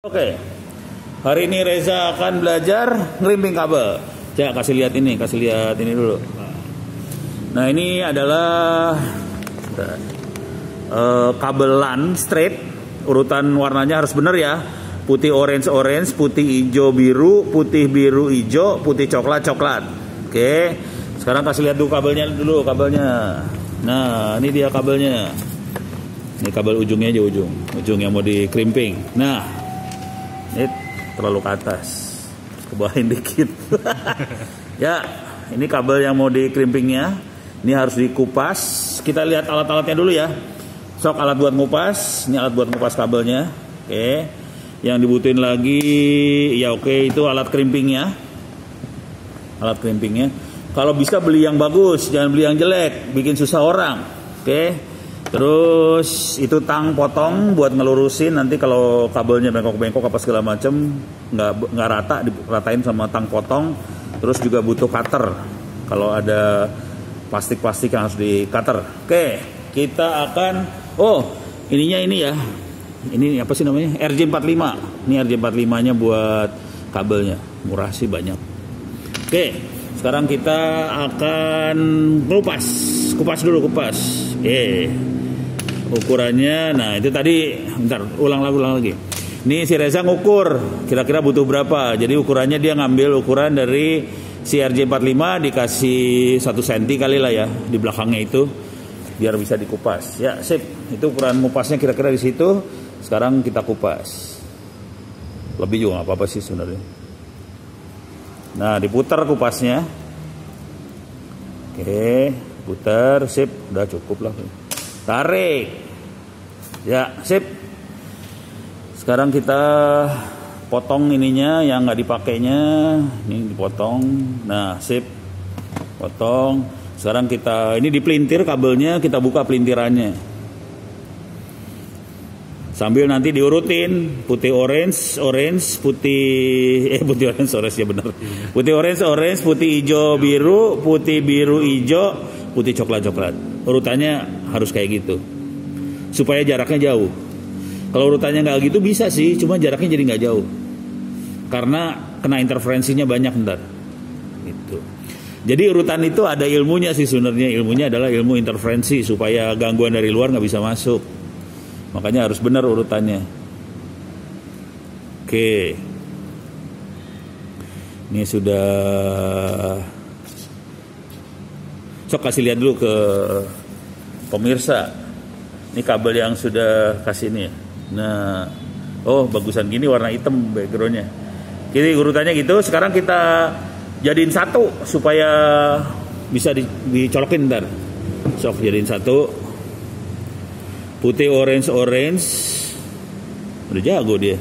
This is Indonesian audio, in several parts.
Oke, hari ini Reza akan belajar ngerimping kabel. Coba kasih lihat ini dulu. Nah ini adalah kabel LAN straight. Urutan warnanya harus benar ya. Putih orange, putih hijau biru, putih biru hijau, putih coklat. Oke, sekarang kasih lihat dulu kabelnya. Nah ini dia kabelnya. Ini kabel ujungnya aja ujung yang mau dikerimping. Nah. Ini terlalu ke atas, kebawain dikit. Ya, ini kabel yang mau dikerimpingnya. Ini harus dikupas. Kita lihat alat-alatnya dulu ya. Sok alat buat ngupas. Ini alat buat ngupas kabelnya. Oke. Yang dibutuhin lagi, ya oke, itu alat kerimpingnya. Kalau bisa beli yang bagus, jangan beli yang jelek, bikin susah orang. Oke. Terus itu tang potong buat ngelurusin, nanti kalau kabelnya bengkok-bengkok apa segala macem nggak rata, diratain sama tang potong. Terus juga butuh cutter kalau ada plastik yang harus di cutter. Oke, kita akan ininya ini ya, ini apa sih namanya, RJ45. Ini RJ45 nya buat kabelnya, murah sih banyak. Oke, sekarang kita akan kupas dulu. Ukurannya, nah itu tadi, bentar, ulang lagi. Ini si Reza ngukur, kira-kira butuh berapa. Jadi ukurannya dia ngambil ukuran dari si RJ45 dikasih 1 cm kali lah ya di belakangnya itu, biar bisa dikupas. Ya sip, itu ukuran ngupasnya kira-kira di situ. Sekarang kita kupas. Lebih juga nggak apa-apa sih sebenarnya. Nah diputar kupasnya. Oke, putar, sip, udah cukup lah. Tarik. Ya, sip. Sekarang kita potong ininya yang nggak dipakainya. Ini dipotong. Nah, sip. Potong. Sekarang kita, ini dipelintir kabelnya, kita buka pelintirannya. Sambil nanti diurutin putih orange, putih orange ya benar. Putih orange, putih hijau biru, putih biru hijau, putih coklat. Urutannya harus kayak gitu supaya jaraknya jauh. Kalau urutannya nggak gitu bisa sih, cuma jaraknya jadi nggak jauh karena kena interferensinya banyak ntar gitu. Jadi urutan itu ada ilmunya sih sebenarnya. Ilmunya adalah ilmu interferensi supaya gangguan dari luar nggak bisa masuk. Makanya harus benar urutannya. Oke, ini sudah. Sok kasih lihat dulu ke pemirsa. Ini kabel yang sudah kasih ini. Nah, bagusan gini warna hitam backgroundnya. Jadi urutannya gitu. Sekarang kita jadiin satu supaya bisa dicolokin ntar. Sok jadiin satu. Putih orange. Udah jago dia.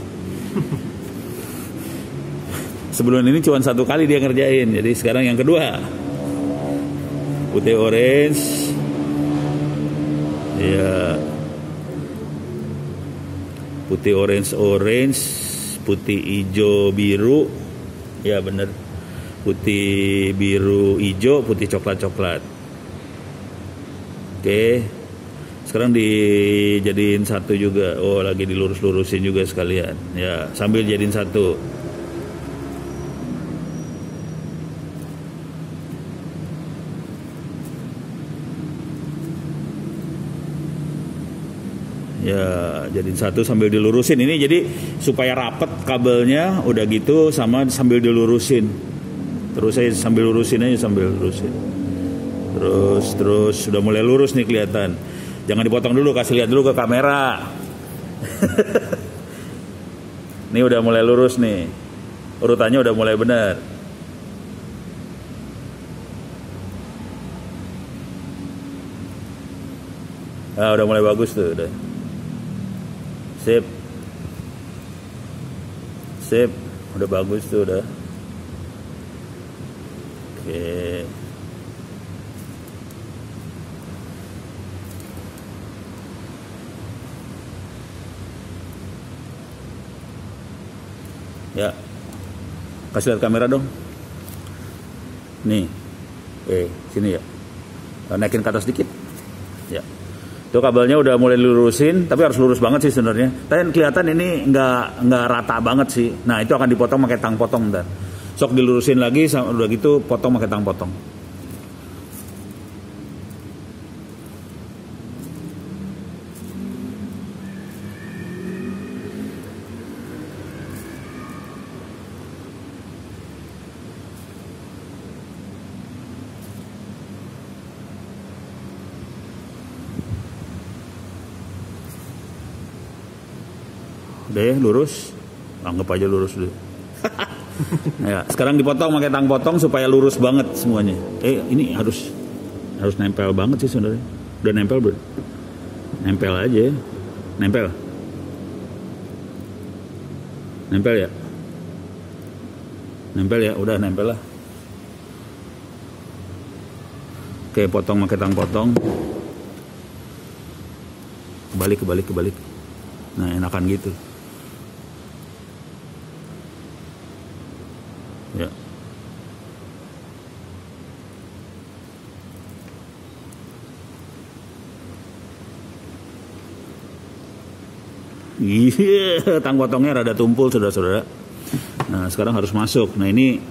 Sebelum ini cuma satu kali dia ngerjain. Jadi sekarang yang kedua. Putih orange, ya, putih orange, putih hijau biru, ya bener, putih biru hijau, putih coklat. Oke, sekarang dijadiin satu juga. Lagi dilurus-lurusin juga sekalian, ya sambil jadiin satu. Ya, jadiin satu sambil dilurusin. Ini jadi supaya rapet kabelnya, udah gitu sama sambil dilurusin. Terus saya sambil lurusin. Terus sudah mulai lurus nih kelihatan. Jangan dipotong dulu, kasih lihat dulu ke kamera. Ini udah mulai lurus nih. Urutannya udah mulai benar. Nah, udah mulai bagus tuh, udah. Sip, udah bagus tuh udah. Oke. Ya, kasih lihat kamera dong. Nih, sini ya. Naikin ke atas dikit. Ya. Itu kabelnya udah mulai lurusin, tapi harus lurus banget sih sebenarnya. Tapi kelihatan ini nggak rata banget sih. Nah itu akan dipotong pakai tang potong ntar. Sok dilurusin lagi, udah gitu potong pakai tang potong. Udah ya, lurus. Anggap aja lurus dulu. Ya, sekarang dipotong pakai tang potong supaya lurus banget semuanya. Ini harus nempel banget sih sebenarnya. Udah nempel bro. Nempel aja ya. Nempel. Nempel ya. Nempel ya, udah nempel lah. Oke, potong pakai tang potong. Kebalik. Nah, enakan gitu. Ya. Iya, tang potongnya rada tumpul saudara-saudara. Nah, sekarang harus masuk. Nah, ini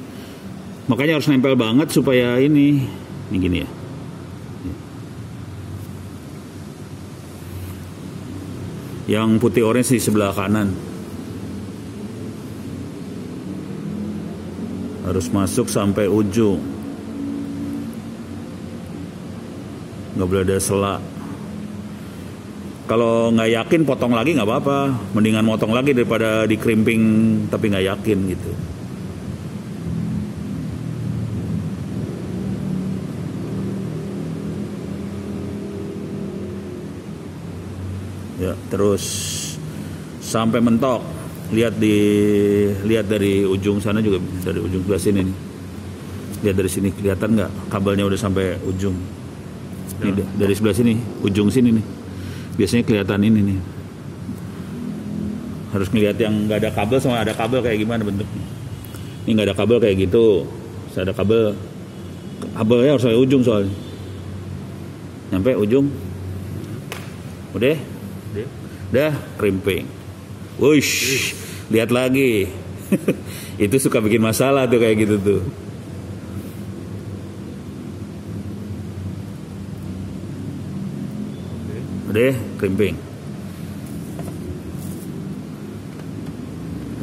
makanya harus nempel banget supaya ini gini ya. Yang putih orange di sebelah kanan. Harus masuk sampai ujung. Nggak boleh ada sela. Kalau nggak yakin potong lagi nggak apa-apa. Mendingan motong lagi daripada dikrimping tapi nggak yakin gitu. Ya, terus sampai mentok. Lihat dari ujung sana juga, dari ujung sebelah sini nih. Lihat dari sini kelihatan nggak kabelnya udah sampai ujung. Ini dari sebelah sini, ujung sini nih. Biasanya kelihatan ini nih. Harus ngelihat yang nggak ada kabel sama ada kabel kayak gimana bentuknya. Ini nggak ada kabel kayak gitu. Terus ada kabelnya harus sampai ujung soalnya. Sampai ujung. Udah krimping. Wush, lihat lagi. Itu suka bikin masalah tuh kayak gitu tuh. Udah krimping.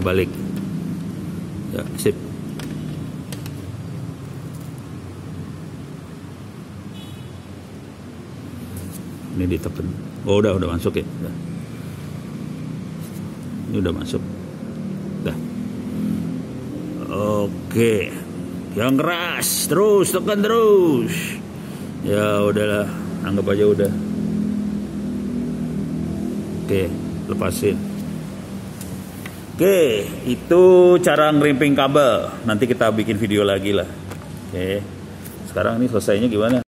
Balik. Ya, sip. Ini ditekan. Oh, udah masuk ya. Udah. Ini udah masuk. Dah. Oke. Yang keras, terus tekan terus. Ya udahlah, anggap aja udah. Oke, lepasin. Oke, itu cara ngerimping kabel. Nanti kita bikin video lagi lah. Oke. Sekarang ini selesainya gimana?